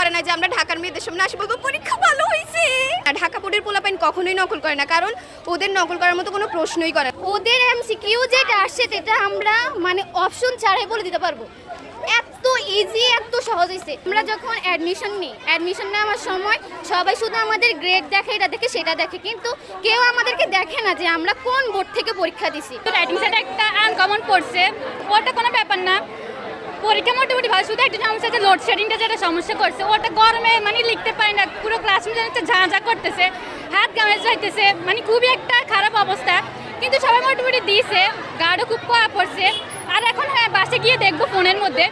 করে না যে আমরা ঢাকার মেয়েদের সামনে আসি বলবো পরীক্ষা ভালো হয়েছে। ঢাকা বোর্ডের পোলাপাইন কখনোই নকল করে না, কারণ ওদের নকল করার মতো কোনো প্রশ্নই করে না। ওদের এমসিকিউ যেটা আসছে সেটা আমরা মানে অপশন ছাড়াই বলে দিতে পারবো। এত ইজি, এত সহজ হয়েছে। আমরা যখন অ্যাডমিশন নেওয়ার সময় সবাই শুধু আমাদের গ্রেড দেখে, এটা দেখে সেটা দেখে, কিন্তু কেউ আমাদেরকে দেখে না যে আমরা কোন বোর্ড থেকে পরীক্ষা দিছি। রাইটিং সেট একটা আনকমন পড়ছে, ওটা কোনো ব্যাপার না। পরীক্ষা মোটামুটি ভালো, শুধু একটা সমস্যা যে লোডশেডিংটা যেটা সমস্যা করছে, ওটা গরমে মানে লিখতে পারি না, পুরো ক্লাসরুম যেন ঝাঁঝা করতেছে, হাত গামে যাইতেছে, মানে খুবই একটা খারাপ অবস্থা। কিন্তু সবাই মোটামুটি দিয়েছে, গাঢ় খুব কড়া পড়ছে। আর এখন হ্যাঁ বাসে গিয়ে দেখবো ফোনের মধ্যে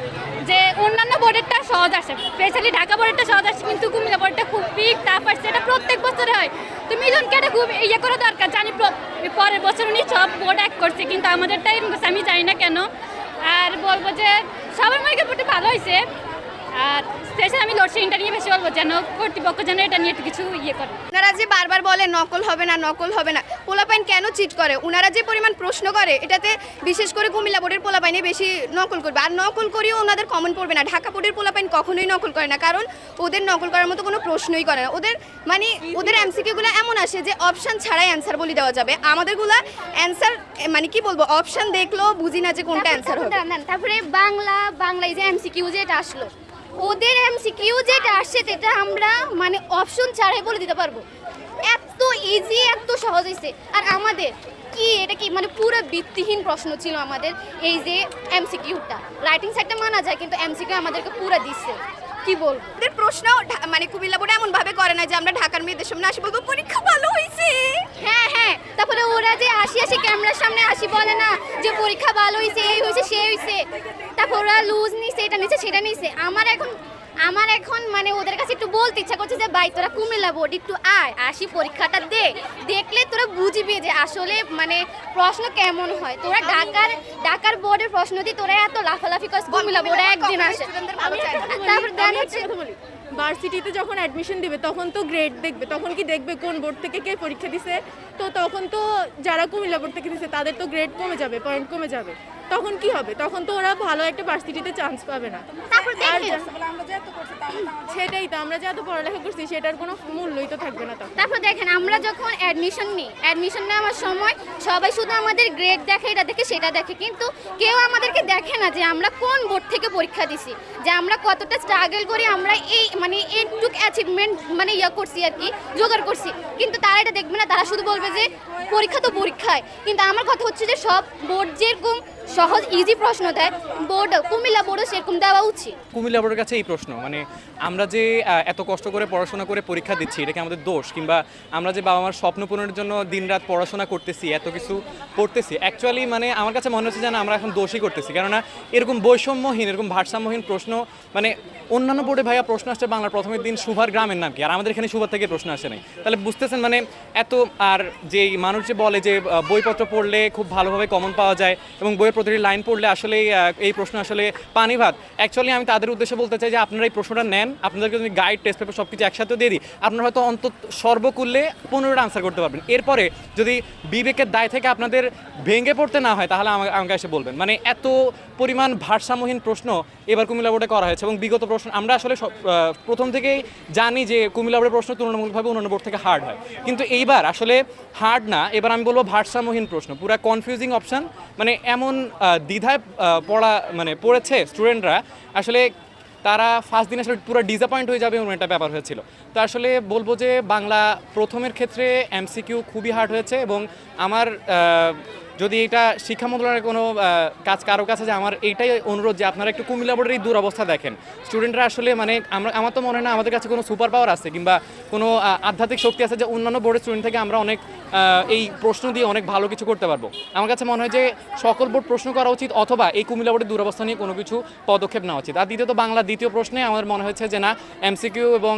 যে অন্যান্য বোর্ডেরটা সহজ আসে, স্পেশালি ঢাকা বোর্ডেরটা সহজ আসে, কিন্তু কুমিল্লা বোর্ডটা খুবই টাফ আসছে। এটা প্রত্যেক বছরে হয়। তো মিলনকে এটা খুব ইয়ে করা দরকার। জানি পরের বছর উনি সব বোর্ড এক করছে, কিন্তু আমাদেরটাই আমি জানি না কেন। আর বলবো যে সবার মার্কের বোর্ডে ভালো হয়েছে। আর স্পেশাল আমি লোডশেডিংটা নিয়ে বেশি বলবো, যেন কর্তৃপক্ষ যেন এটা নিয়ে একটু কিছু ইয়ে করে। ওনারা যে বারবার বলে নকল হবে না, নকল হবে না, পোলাপাইন কেন চিট করে? ওনারা যে পরিমাণ প্রশ্ন করে, এটাতে বিশেষ করে কুমিল্লা বোর্ডের পোলাপাইনে বেশি নকল করবে। আর নকল করেও ওনাদের কমন পড়বে না। ঢাকা বোর্ডের পোলাপাইন কখনোই নকল করে না, কারণ ওদের নকল করার মতো কোনো প্রশ্নই করে না। ওদের এমসিকিউগুলো এমন আসে যে অপশন ছাড়াই অ্যান্সার বলে দেওয়া যাবে। আমাদেরগুলো অ্যান্সার মানে কি বলবো, অপশন দেখলেও বুঝি না যে কোনটা অ্যান্সার হবে। তারপরে বাংলায় যে এমসিকিউ যেটা আসলো, ওদের এমসিকিউ যেটা আসছে সেটা আমরা মানে অপশন ছাড়াই বলে দিতে পারবো। এত ইজি, এত সহজ হয়েছে। আর আমাদের এটা কি মানে পুরো ভিত্তিহীন প্রশ্ন ছিল আমাদের এই যে এমসিকিউটা। রাইটিং সাইডটা মানা যায়, কিন্তু এমসিকিউ আমাদেরকে পুরো দিচ্ছে। কি বলবো, ওদের প্রশ্ন মানে কুমিল্লা বোর্ডে এমন ভাবে করে না যে আমরা ঢাকার মেয়েদের সামনে আসি বলবো পরীক্ষা ভালো হয়েছে। হ্যাঁ, তারপরে ওরা যে আসি ক্যামেরার সামনে আসি বলে না যে পরীক্ষা ভালো হয়েছে, এই হয়েছে সে হয়েছে। তারপর ওরা লুজ নিছে, এটা নিছে সেটা নিছে। আমার এখন মানে ওদের কাছে একটু বলতে ইচ্ছা করছে যে ভাই তোরা কুমিল্লা বোর্ড একটু আসি পরীক্ষাটা দেখলে তোরা বুঝবি যে আসলে মানে প্রশ্ন কেমন হয়। তোরা ঢাকার বোর্ডের প্রশ্ন দিয়ে তোরা এত লাফালাফি করছিস, কুমিল্লা বোর্ডে একদিন আসে। তারপর ভার্সিটিতে যখন অ্যাডমিশন দিবে তখন তো গ্রেড দেখবে, তখন কি দেখবে কোন বোর্ড থেকে কে পরীক্ষা দিছে। তো তখন তো যারা কুমিল্লা বোর্ড থেকে দিছে তাদের তো গ্রেড কমে যাবে, পয়েন্ট কমে যাবে। তখন কি হবে? তখন তো ওরা ভালো একটা ভার্সিটিতে চান্স পাবে না। সেটাই তো, আমরা যে এত পড়ালেখা করছি সেটার কোনো মূল্যই তো থাকবে না তখন। তারপর দেখেন আমরা যখন অ্যাডমিশন নেওয়ার সময় সবাই শুধু আমাদের গ্রেড দেখে, এটা দেখে সেটা দেখে, কিন্তু কেউ আমাদেরকে দেখে না যে আমরা কোন বোর্ড থেকে পরীক্ষা দিছি, যে আমরা কতটা স্ট্রাগল করি, আমরা এই মানে এইটুক অ্যাচিভমেন্ট মানে করছি আর কি, জোগাড় করছি। কিন্তু তারা এটা দেখবে না, তারা শুধু বলবে যে পরীক্ষা তো পরীক্ষায়। কিন্তু আমার কথা হচ্ছে যে সব বোর্ড যেরকম সহজ ইজি প্রশ্ন দেয়, কুমিল্লা বোর্ডও সেরকম দেওয়া উচিত। কুমিল্লা বোর্ডের কাছে এই প্রশ্ন, মানে আমরা যে এত কষ্ট করে পড়াশোনা করে পরীক্ষা দিচ্ছি, এটা কি আমাদের দোষ? কিংবা আমরা যে বাবা মার স্বপ্ন পূরণের জন্য দিনরাত পড়াশোনা করতেছি, এত কিছু পড়তেছি, অ্যাকচুয়ালি মানে আমার কাছে মনে হচ্ছে যেন আমরা এখন দোষই করতেছি। কেননা এরকম বৈষম্যহীন, এরকম ভারসাম্যহীন প্রশ্ন, মানে অন্যান্য বোর্ডে ভাইয়া প্রশ্ন আসছে বাংলার প্রথমের দিন সুভার গ্রামের নাম কি, আর আমাদের এখানে সুভার থেকে প্রশ্ন আসে নাই। তাহলে বুঝতেছেন মানে এত। আর যেই মানুষ যে বলে যে বইপত্র পড়লে খুব ভালোভাবে কমন পাওয়া যায় এবং বইয়ের প্রতিটি লাইন পড়লে আসলে এই প্রশ্ন আসলে পানি ভাত, অ্যাকচুয়ালি আমি তাদের উদ্দেশ্যে বলতে চাই যে আপনারা এই প্রশ্নটা নেন, আপনাদেরকে যদি গাইড, টেস্ট পেপার সব কিছু একসাথে দিয়ে দিই, আপনারা হয়তো অন্তত সর্বকুল্লে 15টা আনসার করতে পারবেন। এরপরে যদি বিবেকের দায় থেকে আপনাদের ভেঙে পড়তে না হয়, তাহলে আমাকে এসে বলবেন। মানে এত পরিমাণ ভারসাম্যহীন প্রশ্ন এবার কুমিল্লা বোর্ডে করা হয়েছে। এবং বিগত প্রশ্ন আমরা আসলে প্রথম থেকেই জানি যে কুমিল্লা বোর্ডের প্রশ্ন তুলনামূলকভাবে অন্যান্য বোর্ড থেকে হার্ড হয়, কিন্তু এইবার আসলে হার্ড না, এবার আমি বলবো ভারসাম্যহীন প্রশ্ন, পুরো কনফিউজিং অপশান। মানে এমন দ্বিধায় পড়েছে স্টুডেন্টরা, আসলে তারা ফার্স্ট দিন আসলে পুরো ডিসঅ্যাপয়েন্ট হয়ে যাবে এমন একটা ব্যাপার হয়েছিল। তো আসলে বলবো যে বাংলা প্রথমের ক্ষেত্রে এমসিকিউ খুবই হার্ড হয়েছে। এবং আমার যদি এটা শিক্ষা মন্ত্রণালয়ের কোনো কাজ কারো কাছে, যে আমার এইটাই অনুরোধ যে আপনারা একটু কুমিল্লা বোর্ডের এই দুরবস্থা দেখেন। স্টুডেন্টরা আসলে মানে আমার তো মনে হয় না আমাদের কাছে কোনো সুপার পাওয়ার আছে কিংবা কোনো আধ্যাত্মিক শক্তি আছে যে অন্যান্য বোর্ডের স্টুডেন্ট থেকে আমরা অনেক এই প্রশ্ন দিয়ে অনেক ভালো কিছু করতে পারবো। আমার কাছে মনে হয় যে সকল বোর্ড প্রশ্ন করা উচিত, অথবা এই কুমিল্লা বোর্ডের দুরবস্থা নিয়ে কোনো কিছু পদক্ষেপ নেওয়া উচিত। আর দ্বিতীয়ত বাংলা দ্বিতীয় প্রশ্নে আমার মনে হয়েছে যে না, এমসিকিউ এবং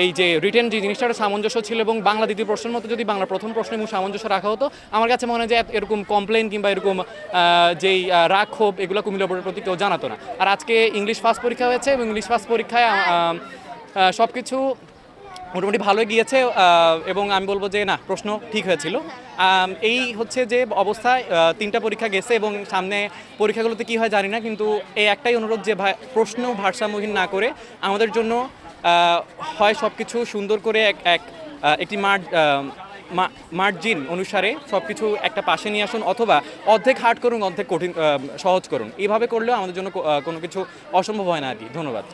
এই যে রিটেন যে জিনিসটা সামঞ্জস্য ছিল, এবং বাংলা দ্বিতীয় প্রশ্নের মতো যদি বাংলা প্রথম প্রশ্নে সামঞ্জস্য রাখা হতো, আমার কাছে মনে হয় যে এরকম কমপ্লেন কিংবা এরকম যেই রাগ ক্ষোভ, এগুলো কুমিল্লা বোর্ডের প্রতি কেউ জানাতো না। আর আজকে ইংলিশ ফার্স্ট পরীক্ষা হয়েছে এবং ইংলিশ ফার্স্ট পরীক্ষায় সব কিছু মোটামুটি ভালোই গিয়েছে। এবং আমি বলবো যে না, প্রশ্ন ঠিক হয়েছিল। এই হচ্ছে যে অবস্থায় 3টা পরীক্ষা গেছে এবং সামনে পরীক্ষাগুলোতে কী হয় জানি না, কিন্তু এই একটাই অনুরোধ যে প্রশ্ন ভারসাম্যহীন না করে আমাদের জন্য হয় সব কিছু সুন্দর করে একটি মার্জিন অনুসারে সব কিছু একটা পাশে নিয়ে আসুন, অথবা অর্ধেক হার্ড করুন অর্ধেক কঠিন সহজ করুন। এইভাবে করলেও আমাদের জন্য কোনো কিছু অসম্ভব হয় না আর কি। ধন্যবাদ।